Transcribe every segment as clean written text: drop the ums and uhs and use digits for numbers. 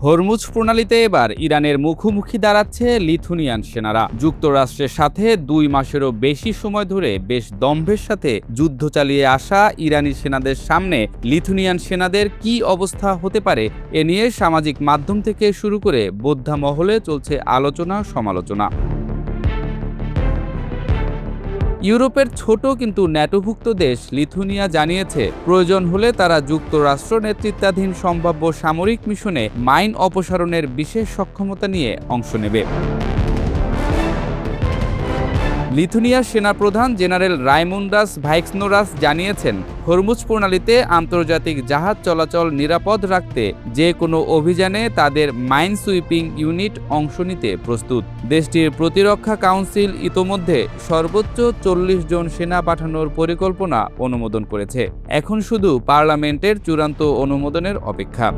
Hormuz প্রণালীতে এবার ইরানের মুখোমুখি দাঁড়াচ্ছে লিথুনিয়ান সেনারা। যুক্তরাষ্ট্রের সাথে 2 মাসেরও বেশি সময় ধরে বেশ দম্ভের সাথে যুদ্ধ চালিয়ে আসা ইরানি সেনাদের সামনে লিথুনিয়ান সেনাদের কী অবস্থা হতে পারে এ নিয়ে সামাজিক মাধ্যম থেকে শুরু করে বোদ্ধা মহলে চলছে আলোচনা সমালোচনা। ইউরোপের ছোট কিন্তু ন্যাটোভুক্ত দেশ লিথুনিয়া জানিয়েছে প্রয়োজন হলে তারা যুক্তরাষ্ট্র নেতৃত্বাধীন সম্ভাব্য সামরিক মিশনে মাইন অপসারণের বিশেষ সক্ষমতা নিয়ে অংশ নেবে। লিথুনিয়ার সেনাপ্রধান জেনারেল রাইমুন্ডাস ভাইক্সনোরাস জানিয়েছেন, হরমুজ প্রণালীতে আন্তর্জাতিক জাহাজ চলাচল নিরাপদ রাখতে যে কোনো অভিযানে তাদের মাইন সুইপিং ইউনিট অংশ নিতে প্রস্তুত। দেশটির প্রতিরক্ষা কাউন্সিল ইতোমধ্যে সর্বোচ্চ 40 জন সেনা পাঠানোর পরিকল্পনা অনুমোদন করেছে। এখন শুধু পার্লামেন্টের চূড়ান্ত অনুমোদনের অপেক্ষা।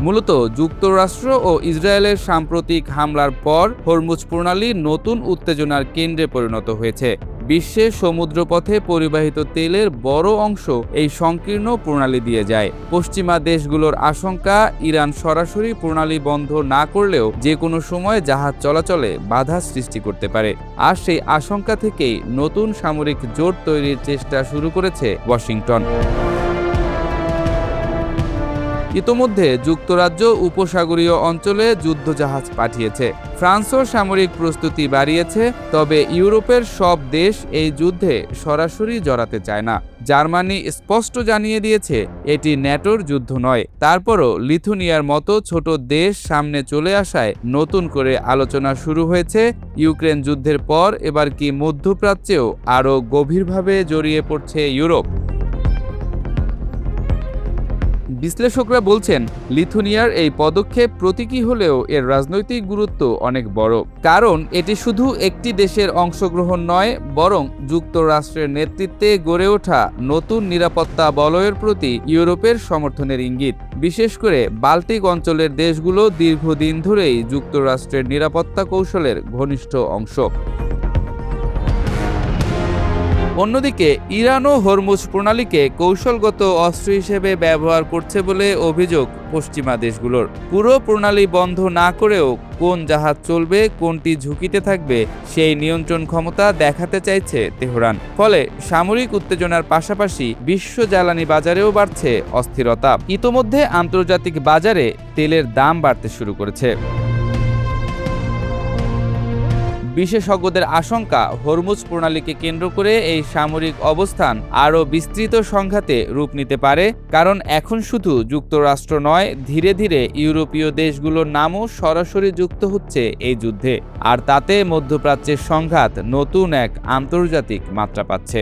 মূলত যুক্তরাষ্ট্র ও ইসরায়েলের সাম্প্রতিক হামলার পর হরমুজ প্রণালী নতুন উত্তেজনার কেন্দ্রে পরিণত হয়েছে। বিশ্বে সমুদ্রপথে পরিবাহিত তেলের বড় অংশ এই সংকীর্ণ প্রণালী দিয়ে যায়। পশ্চিমা দেশগুলোর আশঙ্কা, ইরান সরাসরি প্রণালী বন্ধ না করলেও যে কোনো সময় জাহাজ চলাচলে বাধা সৃষ্টি করতে পারে। আর সেই আশঙ্কা থেকেই নতুন সামরিক জোট তৈরির চেষ্টা শুরু করেছে ওয়াশিংটন। ইতোমধ্যে যুক্তরাজ্য উপসাগরীয় অঞ্চলে যুদ্ধজাহাজ পাঠিয়েছে। ফ্রান্সও সামরিক প্রস্তুতি বাড়িয়েছে। তবে ইউরোপের সব দেশ এই যুদ্ধে সরাসরি জড়াতে চায় না। জার্মানি স্পষ্ট জানিয়ে দিয়েছে এটি ন্যাটোর যুদ্ধ নয়। তারপরও লিথুনিয়ার মতো ছোট দেশ সামনে চলে আসায় নতুন করে আলোচনা শুরু হয়েছে। ইউক্রেন যুদ্ধের পর এবার কি মধ্যপ্রাচ্যেও আরও গভীরভাবে জড়িয়ে পড়ছে ইউরোপ? বিশ্লেষকরা বলছেন, লিথুনিয়ার এই পদক্ষেপ প্রতীকী হলেও এর রাজনৈতিক গুরুত্ব অনেক বড়। কারণ এটি শুধু একটি দেশের অংশগ্রহণ নয়, বরং যুক্তরাষ্ট্রের নেতৃত্বে গড়ে ওঠা নতুন নিরাপত্তা বলয়ের প্রতি ইউরোপের সমর্থনের ইঙ্গিত। বিশেষ করে বাল্টিক অঞ্চলের দেশগুলো দীর্ঘদিন ধরেই যুক্তরাষ্ট্রের নিরাপত্তা কৌশলের ঘনিষ্ঠ অংশ। অন্যদিকে ইরানও হরমুজ প্রণালীকে কৌশলগত অস্ত্র হিসেবে ব্যবহার করছে বলে অভিযোগ পশ্চিমা দেশগুলোর। পুরো প্রণালী বন্ধ না করেও কোন জাহাজ চলবে, কোনটি ঝুঁকিতে থাকবে সেই নিয়ন্ত্রণ ক্ষমতা দেখাতে চাইছে তেহরান। ফলে সামরিক উত্তেজনার পাশাপাশি বিশ্ব জ্বালানি বাজারেও বাড়ছে অস্থিরতা। ইতোমধ্যে আন্তর্জাতিক বাজারে তেলের দাম বাড়তে শুরু করেছে। বিশেষজ্ঞদের আশঙ্কা, হরমুজ প্রণালীকে কেন্দ্র করে এই সামরিক অবস্থান আরও বিস্তৃত সংঘাতে রূপ নিতে পারে। কারণ এখন শুধু যুক্তরাষ্ট্র নয়, ধীরে ধীরে ইউরোপীয় দেশগুলোর নামও সরাসরি যুক্ত হচ্ছে এই যুদ্ধে। আর তাতে মধ্যপ্রাচ্যের সংঘাত নতুন এক আন্তর্জাতিক মাত্রা পাচ্ছে।